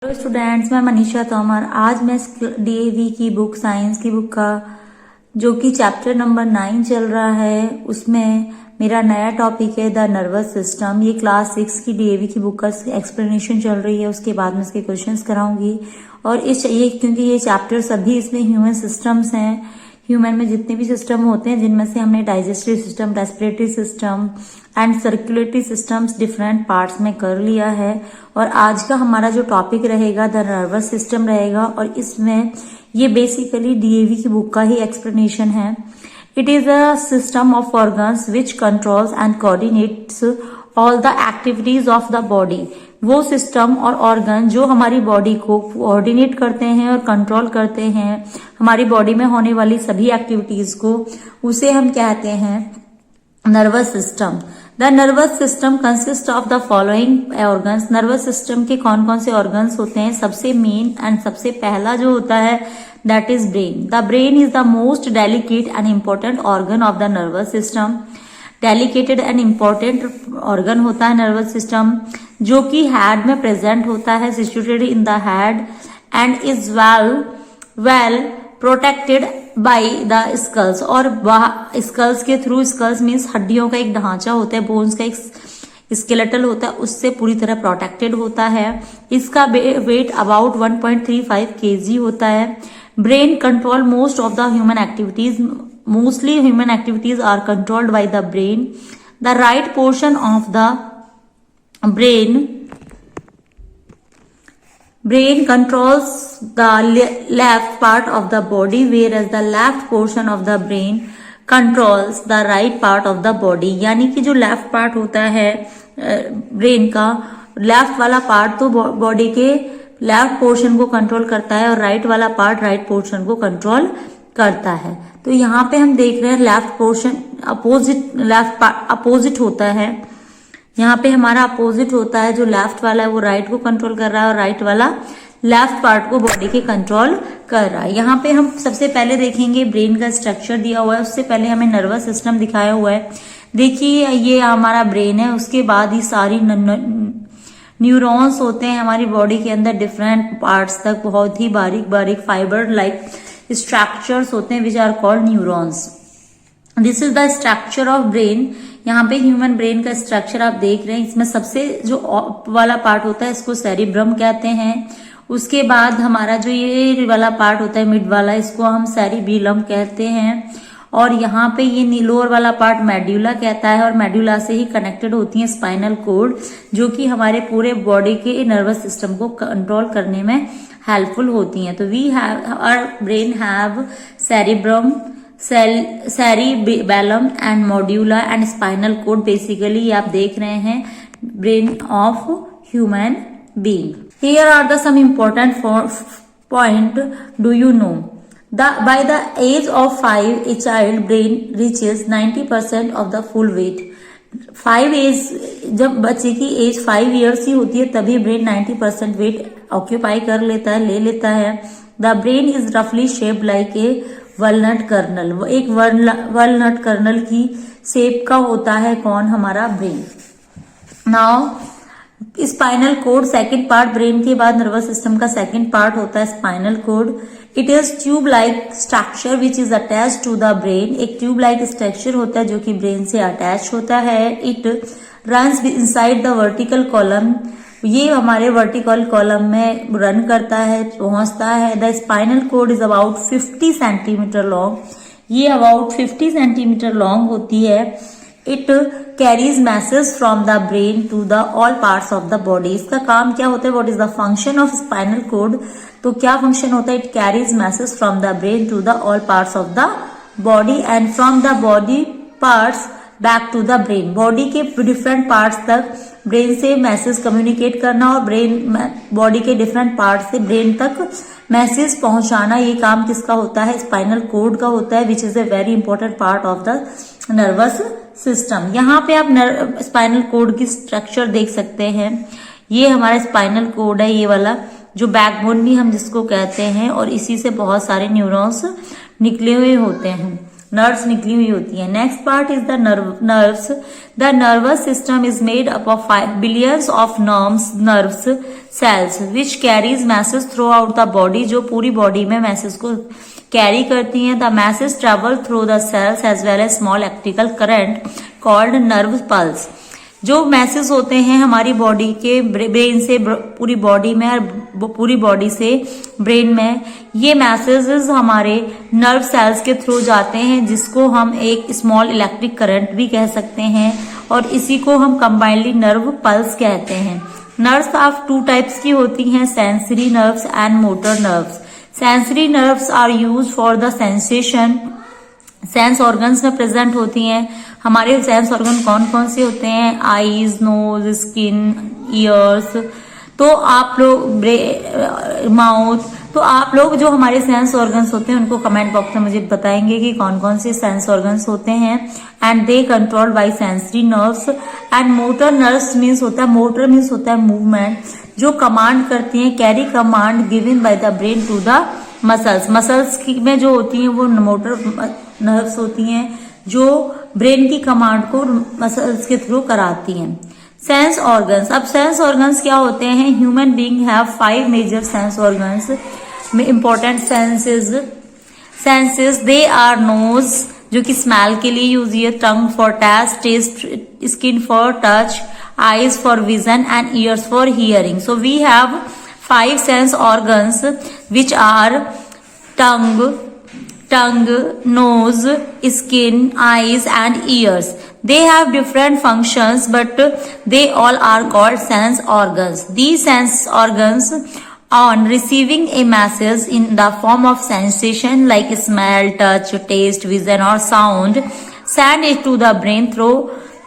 Hello students, मैं मनीषा तोमर। आज मैं डीएवी की बुक, साइंस की बुक का जो कि चैप्टर नंबर 9 चल रहा है, उसमें मेरा नया टॉपिक है द नर्वस सिस्टम। ये क्लास 6 की डीएवी की बुक का एक्सप्लेनेशन चल रही है। उसके बाद मैं इसके क्वेश्चंस कराऊंगी। और क्योंकि ये चैप्टर सभी इसमें ह्यूमन सिस्टम्स हैं, ह्यूमन में जितने भी सिस्टम होते हैं, जिनमें से हमने digestive system, respiratory system and circulatory systems different parts में कर लिया है। और आज का हमारा जो टॉपिक रहेगा द नर्वस सिस्टम रहेगा। और इसमें ये बेसिकली डीएवी की बुक का ही एक्सप्लेनेशन है। It is a system of organs which controls and coordinates all the activities of the body. वो सिस्टम और ऑर्गन जो हमारी बॉडी को कोऑर्डिनेट करते हैं और कंट्रोल करते हैं, हमारी बॉडी में होने वाली सभी एक्टिविटीज को, उसे हम कहते हैं nervous system. The nervous system consist of the following organs. Nervous system के कौन कौन से ऑर्गन्स होते हैं? सबसे मेन एंड सबसे पहला जो होता है that is brain. The brain is the most delicate and important organ of the nervous system. Delicated and important organ होता है नर्वस सिस्टम, जो कि हेड में प्रेजेंट होता है, situated in the head and is well protected by the skulls. और skulls के through, skulls means हड्डियों का एक ढांचा होता है, बोन्स का एक स्केलेटल होता है, उससे पूरी तरह प्रोटेक्टेड होता है। इसका वेट अबाउट 1.35 kg होता है। Brain control most of the human activities. Mostly human activities are controlled by the brain. The right portion of the brain controls the left part of the body, whereas the left portion of the brain controls the right part of the body. यानी कि जो left part होता है brain का, left वाला part तो body के left portion को कंट्रोल करता है और राइट वाला पार्ट राइट पोर्शन को कंट्रोल करता है। तो यहाँ पे हम देख रहे हैं लेफ्ट पोर्शन अपोजिट होता है। यहाँ पे हमारा अपोजिट होता है, जो लेफ्ट वाला है वो राइट को कंट्रोल कर रहा है और राइट वाला लेफ्ट पार्ट को बॉडी के कंट्रोल कर रहा है। यहाँ पे हम सबसे पहले देखेंगे ब्रेन का स्ट्रक्चर दिया हुआ है, उससे पहले हमें नर्वस सिस्टम दिखाया हुआ है। देखिए ये हमारा ब्रेन है, उसके बाद ही सारी न्यूरॉन्स होते हैं हमारी बॉडी के अंदर, डिफरेंट पार्ट्स तक बहुत ही बारीक बारीक फाइबर लाइक स्ट्रक्चर्स होते हैं which are called neurons. This is the structure of brain. यहाँ पे ह्यूमन ब्रेन का स्ट्रक्चर आप देख रहे हैं। इसमें सबसे जो वाला पार्ट होता है इसको सेरिब्रम कहते हैं। उसके बाद हमारा जो ये वाला पार्ट होता है मिड वाला, इसको हम सेरिबेलम कहते हैं। और यहाँ पे ये लोअर वाला पार्ट मेड्यूला कहता है, और मेड्यूला से ही कनेक्टेड होती है स्पाइनल कोड, जो कि हमारे पूरे बॉडी के नर्वस सिस्टम को कंट्रोल करने में हेल्पफुल होती हैं। तो we have our brain have cerebrum, cerebellum and medulla and spinal cord. Basically आप देख रहे हैं brain of human being. Here are the some important point do you know. By the age of 5, a child brain reaches 90% of the full weight. 5 as, जब बच्चे की as 5 years ही होती है तभी ब्रेन 90% वेट ऑक्यूपाई कर लेता है, ले लेता है। द ब्रेन इज रफली shaped like a walnut kernel. वो एक वॉलनट कर्नल की शेप का होता है कौन? हमारा brain. Now spinal cord, second part brain के बाद नर्वस सिस्टम का सेकेंड पार्ट होता है spinal cord. It is tube like structure which is attach to the brain. एक ट्यूब लाइक स्ट्रक्चर होता है जो कि ब्रेन से अटैच होता है। It runs inside the vertical column. ये हमारे वर्टिकल कॉलम में रन करता है, पहुंचता है। The spinal cord is about 50 centimetre long. ये अबाउट 50 सेंटीमीटर लॉन्ग होती है। It carries message from the brain to the all parts of the body. इसका काम क्या होता है? What is the function of spinal cord? तो क्या फंक्शन होता है? It carries message from the brain to the all parts of the body and from the body parts back to the brain. Body के different parts तक brain से message communicate करना और brain body के different part से brain तक message पहुंचाना, ये काम किसका होता है? स्पाइनल कोड का होता है, which is a very important part of the nervous system. यहाँ पे आप स्पाइनल कोड की स्ट्रक्चर देख सकते हैं। ये हमारा स्पाइनल कोड है, ये वाला जो बैकबोन भी हम जिसको कहते हैं, और इसी से बहुत सारे न्यूरॉन्स निकले हुए होते हैं। नर्व्स निकली हुई होती हैं। Next part is the nerves. The nervous system is made up of 5 billions of nerves cells which carries message throughout the body, जो पूरी बॉडी में मैसेज को कैरी करती हैं। The message travel through the cells as well as small electrical current called nerve pulse. जो message होते हैं हमारी बॉडी के ब्रेन से पूरी बॉडी में और पूरी बॉडी से ब्रेन में, ये मैसेजेस हमारे नर्व सेल्स के थ्रू जाते हैं, जिसको हम एक स्मॉल इलेक्ट्रिक करंट भी कह सकते हैं, और इसी को हम कंबाइनली नर्व पल्स कहते हैं। नर्व्स ऑफ 2 टाइप्स की होती हैं, sensory nerves and motor nerves. Sensory nerves are use for the sensation, sense organs में प्रेजेंट होती हैं। हमारे सेंस ऑर्गन कौन कौन से होते हैं? Eyes, nose, skin, ears. तो आप लोग माउथ, तो आप लोग जो हमारे सेंस ऑर्गन्स होते हैं उनको कमेंट बॉक्स में मुझे बताएंगे कि कौन कौन से सेंस ऑर्गन्स होते हैं। And they controlled by sensory nerves. And motor nerves means होता है, मोटर मीन्स होता है मूवमेंट, जो कमांड करती हैं, carry command given by the brain to the muscles. Muscles में जो होती हैं वो मोटर नर्व्स होती हैं, जो ब्रेन की कमांड को मसल्स के थ्रू कराती हैं। Sense organs. अब सेंस ऑर्गन्स क्या होते हैं? Human being have 5 major sense organs, important senses they are nose, जो कि स्मेल के लिए यूज है, tongue for taste, skin for touch, eyes for vision and ears for hearing. So we have 5 sense organs which are tongue, nose, skin, eyes and ears. They have different functions but they all are called sense organs. These sense organs on receiving a message in the form of sensation like smell, touch, taste, vision or sound send it to the brain through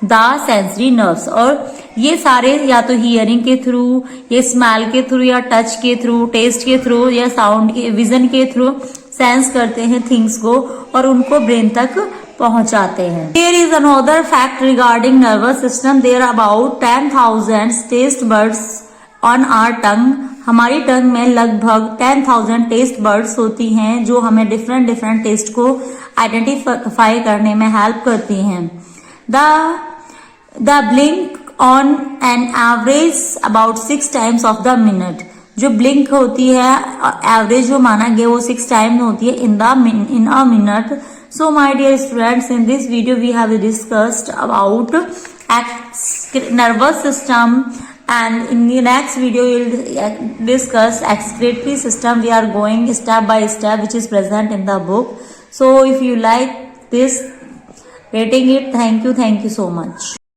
the sensory nerves. और ये सारे या तो hearing के through, या smell के through, या touch के थ्रू, टेस्ट के थ्रू, या साउंड के, विजन के थ्रू सेंस करते हैं थिंग्स को और उनको ब्रेन तक पहुंचाते हैं। There is another fact regarding nervous system. There about 10,000 taste buds on our tongue. हमारी टंग में लगभग 10,000 टेस्ट बर्ड्स होती हैं, जो हमें डिफरेंट डिफरेंट टेस्ट को आइडेंटिफाई करने में हेल्प करती हैं। The blink on an average about 6 times of the minute. जो blink होती है एवरेज जो माना गया वो 6 टाइम होती है in a minute. So my dear students, in this video we have discussed about nervous system, and in the next video we will discuss excretory system. We are going step by step which is present in the book. So if you like this, rating it, thank you so much.